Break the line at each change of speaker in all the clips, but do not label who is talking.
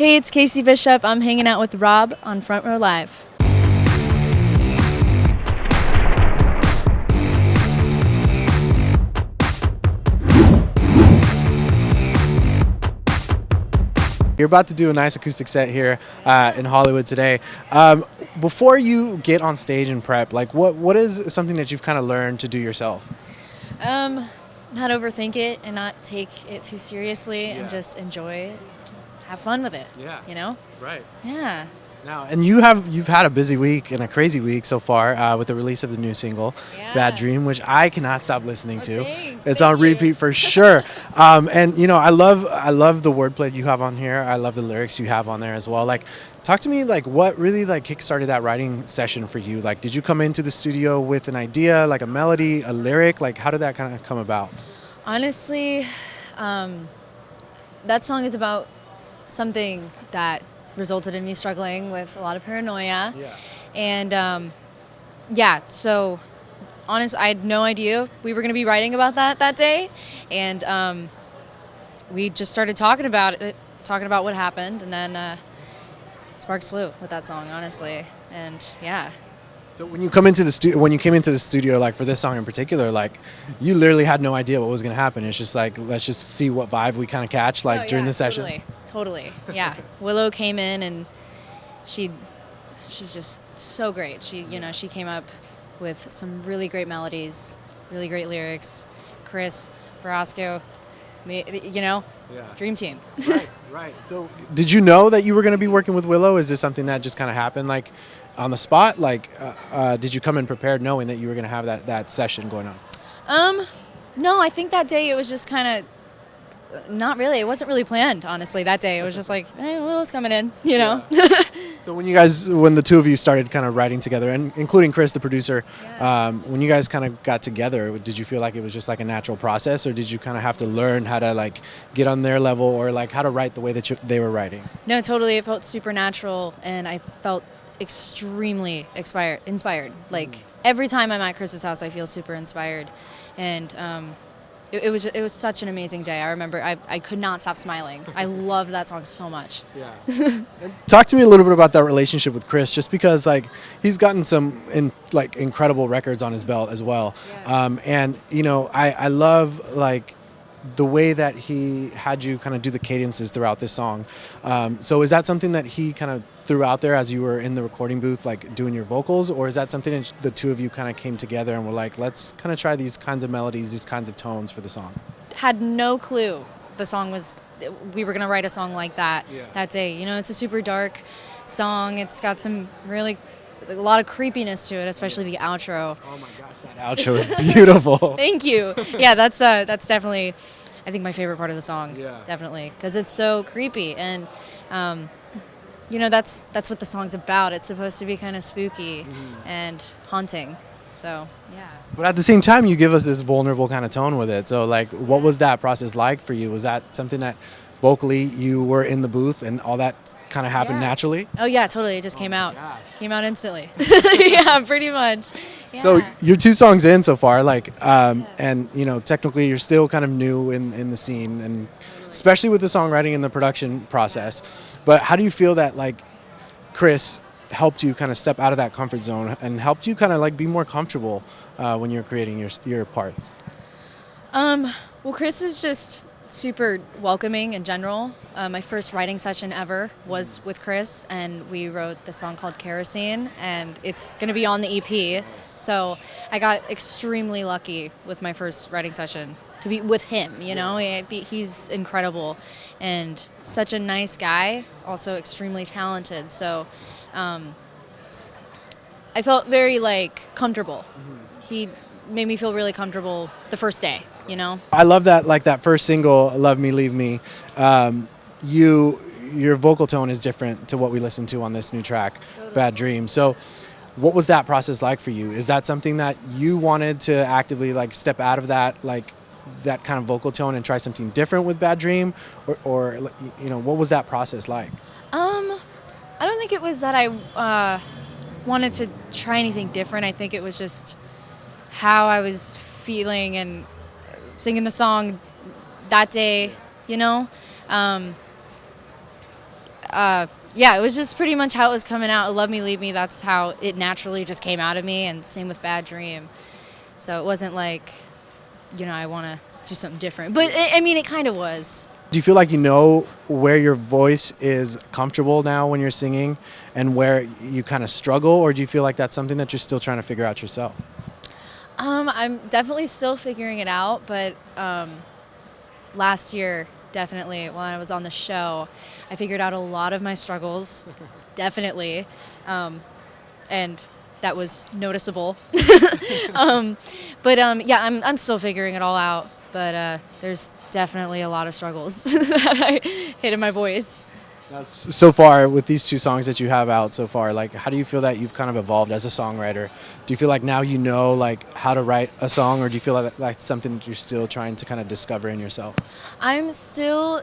Hey, it's Casey Bishop. I'm hanging out with Rob on Front Row Live.
You're about to do a nice acoustic set here in Hollywood today. Before you get on stage and prep, like what is something that you've kind of learned to do yourself?
Not overthink it and not take it too seriously and just enjoy it. Have fun with it.
Yeah.
You know?
Right.
Yeah.
Now, and you've had a busy week and a crazy week so far with the release of the new single,
Yeah.
"Bad Dream," which I cannot stop listening to.
Thanks.
It's
Thank
on
you.
repeat for sure. And I love the wordplay you have on here. I love the lyrics you have on there as well. Like, talk to me like what really like kickstarted that writing session for you. Like, did you come into the studio with an idea, like a melody, a lyric? Like, how did that kind of come about?
Honestly, that song is about something that resulted in me struggling with a lot of paranoia.
Yeah.
And so honest, I had no idea we were going to be writing about that day. And we just started talking about what happened. And then sparks flew with that song, honestly. And yeah.
So when you came into the studio, like for this song in particular, like you literally had no idea what was going to happen. It's just like, let's just see what vibe we kind of catch like during the session.
Totally. Yeah. Willow came in and she's just so great. She came up with some really great melodies, really great lyrics. Chris, Barasco, me, dream team.
Right. So did you know that you were going to be working with Willow? Is this something that just kind of happened like on the spot? Like, did you come in prepared knowing that you were going to have that session going on?
No, I think that day it was just kind of not really. It wasn't really planned, honestly, that day. It was just like, hey, Willow's coming in, you know?
Yeah. So when the two of you started kind of writing together, and including Chris, the producer, when you guys kind of got together, did you feel like it was just like a natural process, or did you kind of have to learn how to like get on their level, or like how to write the way that they were writing?
No, totally. It felt super natural, and I felt extremely inspired. Like every time I'm at Chris's house, I feel super inspired, and it was such an amazing day. I remember I could not stop smiling. I loved that song so much.
Yeah. Talk to me a little bit about that relationship with Chris, just because like he's gotten some incredible records on his belt as well.
Yeah.
And I love like the way that he had you kind of do the cadences throughout this song. So is that something that he kind of threw out there as you were in the recording booth, like doing your vocals, or is that something that the two of you kind of came together and were like, let's kind of try these kinds of melodies, these kinds of tones for the song?
Had no clue we were going to write a song like that that day. It's a super dark song. It's got a lot of creepiness to it, especially the outro.
Oh my gosh, that outro is beautiful.
Thank you. Yeah, that's definitely, I think, my favorite part of the song.
Yeah.
Definitely, because it's so creepy, and that's what the song's about. It's supposed to be kind of spooky and haunting. So yeah.
But at the same time, you give us this vulnerable kind of tone with it. So like, what was that process like for you? Was that something that vocally you were in the booth and all that kind of happened naturally?
Oh yeah, totally. It just came out.
Gosh.
Came out instantly. Yeah, pretty much. Yeah.
So you're 2 songs in so far, like, and technically you're still kind of new in the scene, and especially with the songwriting and the production process. But how do you feel that like Chris helped you kind of step out of that comfort zone and helped you kind of like be more comfortable when you're creating your parts?
Well, Chris is just super welcoming in general. My first writing session ever was with Chris, and we wrote the song called Kerosene, and it's going to be on the EP. So I got extremely lucky with my first writing session to be with him. He's incredible and such a nice guy, also extremely talented. So I felt very comfortable. He made me feel really comfortable the first day.
I love that, like that first single, "Love Me, Leave Me." Your vocal tone is different to what we listened to on this new track, totally. "Bad Dream." So what was that process like for you? Is that something that you wanted to actively like step out of that kind of vocal tone and try something different with "Bad Dream," or what was that process like?
I don't think it was that I wanted to try anything different. I think it was just how I was feeling and singing the song that day. yeah, it was just pretty much how it was coming out. Love Me, Leave Me, that's how it naturally just came out of me, and same with Bad Dream. So it wasn't like, I want to do something different. But, I mean, it kind of was.
Do you feel like you know where your voice is comfortable now when you're singing and where you kind of struggle, or do you feel like that's something that you're still trying to figure out yourself?
I'm definitely still figuring it out, but last year, definitely, when I was on the show, I figured out a lot of my struggles, definitely, and that was noticeable. But yeah, I'm still figuring it all out, but there's definitely a lot of struggles that I hit in my voice.
Now, so far, with these two songs that you have out so far, like, how do you feel that you've kind of evolved as a songwriter? Do you feel like now you know, like, how to write a song, or do you feel like that's something that you're still trying to kind of discover in yourself?
I'm still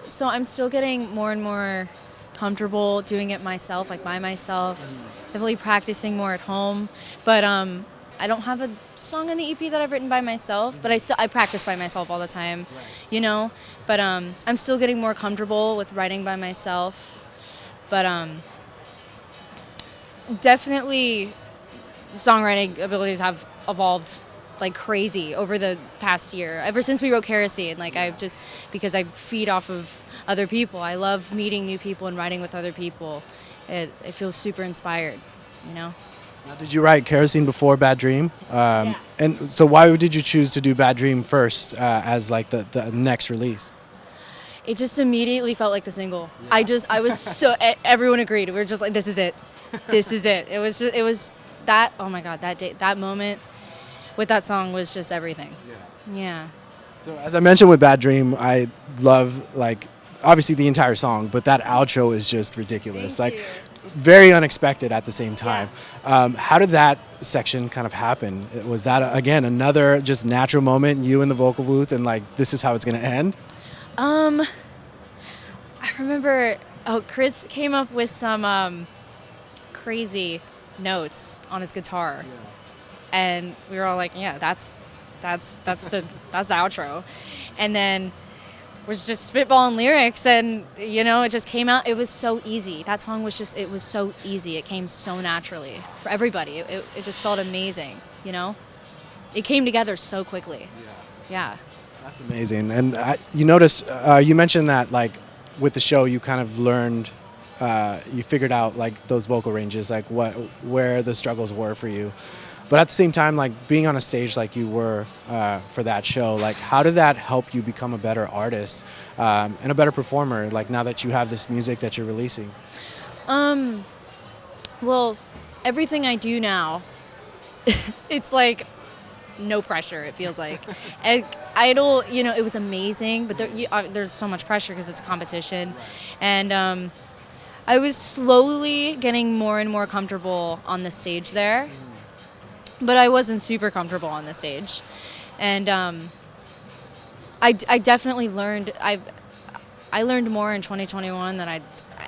getting more and more comfortable doing it myself, like by myself. Definitely practicing more at home, but I don't have a song on the EP that I've written by myself, but I practice by myself all the time, you know. But I'm still getting more comfortable with writing by myself, but definitely songwriting abilities have evolved like crazy over the past year. Ever since we wrote Kerosene, like I've just, because I feed off of other people. I love meeting new people and writing with other people. It feels super inspired, you know?
Now, did you write Kerosene before Bad Dream?
Yeah.
And so why did you choose to do Bad Dream first as like the next release?
It just immediately felt like the single. I was so, everyone agreed. We were just like, this is it. This is it. It was that, oh my God, that day, that moment with that song was just everything. Yeah.
So as I mentioned with Bad Dream, I love like obviously the entire song, but that outro is just ridiculous.
Thank
Like
you.
very unexpected at the same time. How did that section kind of happen? Was that again another just natural moment, you in the vocal booth, and like this is how it's gonna end?
I remember, Chris came up with some crazy notes on his guitar, and we were all like, "Yeah, that's the outro," and then was just spitballing lyrics, and it just came out. It was so easy. That song was just, it was so easy. It came so naturally for everybody. It just felt amazing. It came together so quickly. Yeah.
That's amazing. And you notice you mentioned that like with the show you kind of learned, you figured out like those vocal ranges, like where the struggles were for you. But at the same time, like being on a stage like you were for that show, like how did that help you become a better artist and a better performer? Like now that you have this music that you're releasing.
Well, everything I do now, it's like no pressure. It feels like, and Idol, it was amazing, but there's so much pressure because it's a competition, and I was slowly getting more and more comfortable on the stage there, but I wasn't super comfortable on the stage, and I definitely learned. I learned more in 2021 than I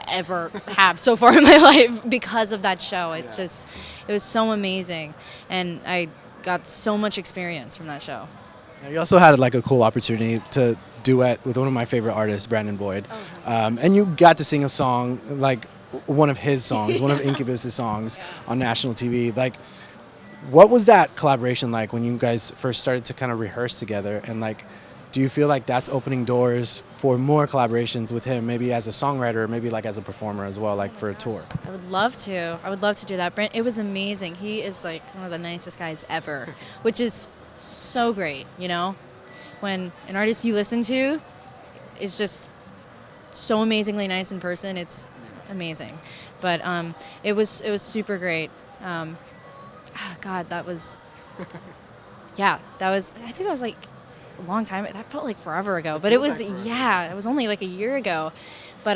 ever have so far in my life because of that show. It's just, it was so amazing, and I got so much experience from that show.
Now, you also had like a cool opportunity to duet with one of my favorite artists, Brandon Boyd, and you got to sing a song like one of his songs, one of Incubus's songs on national TV. Like, what was that collaboration like when you guys first started to kind of rehearse together? And like, do you feel like that's opening doors for more collaborations with him, maybe as a songwriter, or maybe like as a performer as well, like for a tour?
I would love to. I would love to do that. Brent, it was amazing. He is like one of the nicest guys ever, which is so great, when an artist you listen to is just so amazingly nice in person. It's amazing. But it was super great. God, that was, yeah, I think that was like a long time. That felt like forever ago, but it was only like a year ago. But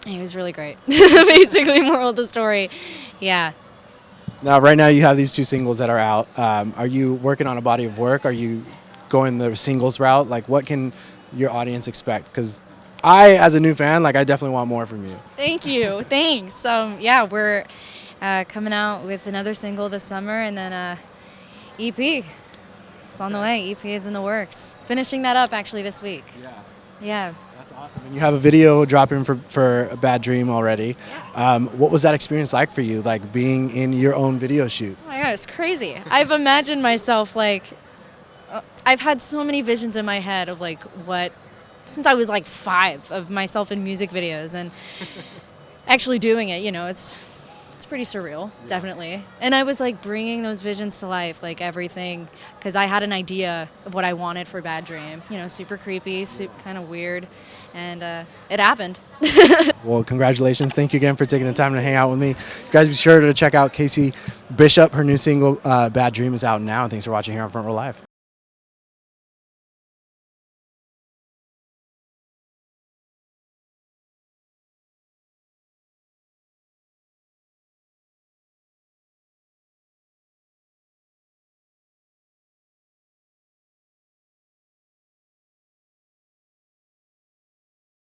it was really great. Basically, moral of the story. Yeah.
Now, right now you have these two singles that are out. Are you working on a body of work? Are you going the singles route? Like, what can your audience expect? Because I, as a new fan, like I definitely want more from you.
Thank you. Thanks. Yeah, we're coming out with another single this summer, and then EP. It's on the way. EP is in the works. Finishing that up actually this week.
Yeah.
Yeah.
That's awesome. And you have a video dropping for a Bad Dream already. What was that experience like for you, like being in your own video shoot?
Oh my god, it's crazy. I've imagined myself like I've had so many visions in my head of like what since I was like 5 of myself in music videos and actually doing it, it's pretty surreal, definitely. And I was like bringing those visions to life, like everything, because I had an idea of what I wanted for Bad Dream. Super creepy, kind of weird, and it happened.
Well, congratulations. Thank you again for taking the time to hang out with me. You guys be sure to check out Casey Bishop. Her new single, Bad Dream, is out now. And thanks for watching here on Front Row Live.